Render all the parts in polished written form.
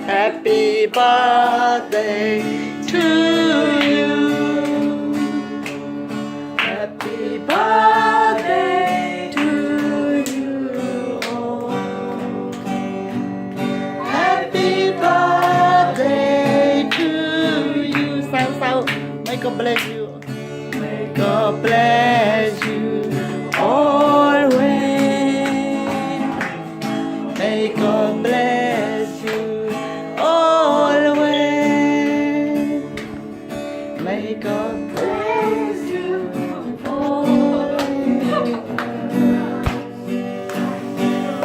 Happy birthday to you. Happy birthday to you. Happy birthday to you. Sao. May God bless you. May God bless you always. May God bless you always. May God bless you always.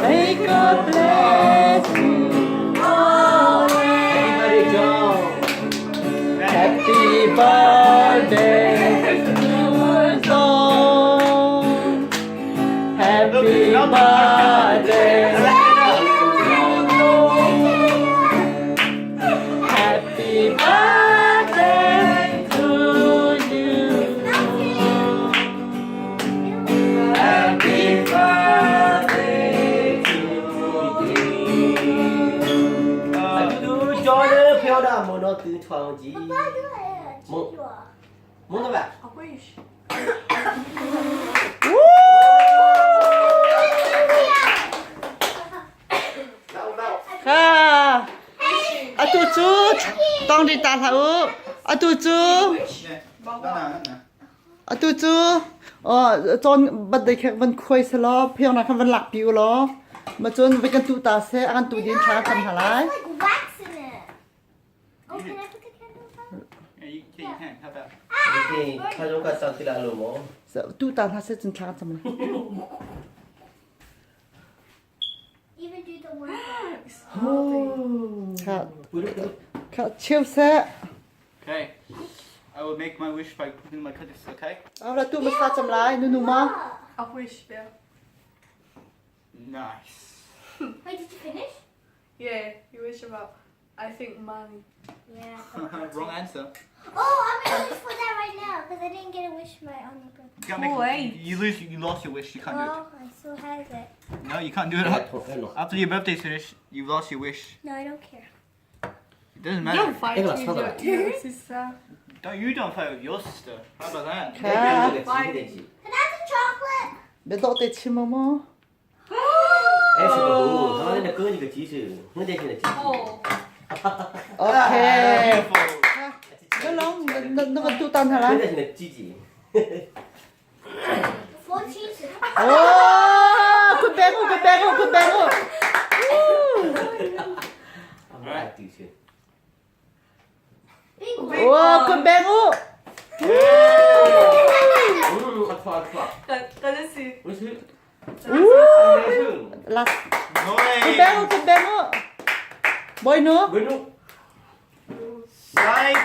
May God bless you always. Everybody jump. Happy birthday to Song. Happy birthday. Happy birthday to you. Happy birthday to you. cho nó phiêu đã mà nó từ thoáng gì muốn nó bạn Ha. Atucu, tong di ta thau. Atucu, atucu. Chon bật đây khek vẫn khuấy xe lo, phiêu nào khăn vẫn lạc piu lo. Mà chon với cái tụ ta xe ăn tụ điên khá thầm hả lại. Like wax in it. Oh, can I put the candles out? Yeah, you can. How about? thì thay chúng ta sang thì là lùm mỏ Tụ ta ta sẽ chân khá thầm. Even do the one. Khá, khá chiêu xe. Okay. I will make my wish by putting my credits, okay? Là tụ mà xa chầm lại, nu mà. I wish, yeah. Nice. Wait, did you finish? Yeah, you wish about, I think, money. Yeah. Wrong answer. Oh, I'm gonna wish for that right now because I didn't get a wish for my own birthday. You can't make. Wait. You lost your wish. You can't do Well, I still have it. it. No, you can't do it. After your birthday's finished, you've lost your wish. No, I don't care. It doesn't Don't matter. fight Em with là sao vậy? your sister. Don't fight with your sister. How about that? Khá. And that's a chocolate. Để độ tê chim mà mô. em sẽ có hú nó nên là cứ như cái chỉ sự nó đây là chỉ Oh. Ok. Beautiful. Nó lòng, nó còn tụ tan hả nó lại. đây là chỉ 4 cheeses. Oh, good bang, good bang, good bang. à tự chuyện Big one. Oh, good bang. ăn khoa Can I see? mới thứ Last. Good Noise. bang, good bang. Boy no. với nó Psych.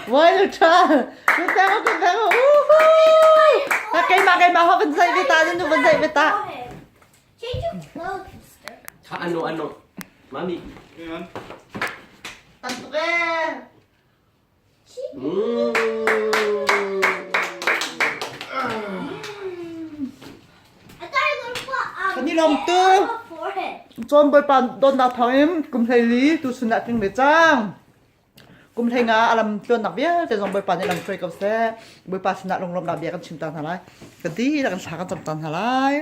Boy no cha. Good bang, good bang. Cái mà họ vẫn dậy với ta, nhưng vẫn dậy với ta. Go ahead. Change your clothes, mister. ăn nó má mì Hang on. Tặng về. I thought you were gonna put Cái ni lông tư. on my forehead. Chọn bơi bàn đôn đào thảo em cùng thầy lý tu xuân đã kinh để trang cùng thầy ngà làm tuần đặc biệt để dòng bơi bàn này làm chơi cầu xe bơi bàn xin đã lồng lồng đặc biệt kan chim tan hả lại cái tí là kan sa kan chăm tan hả lại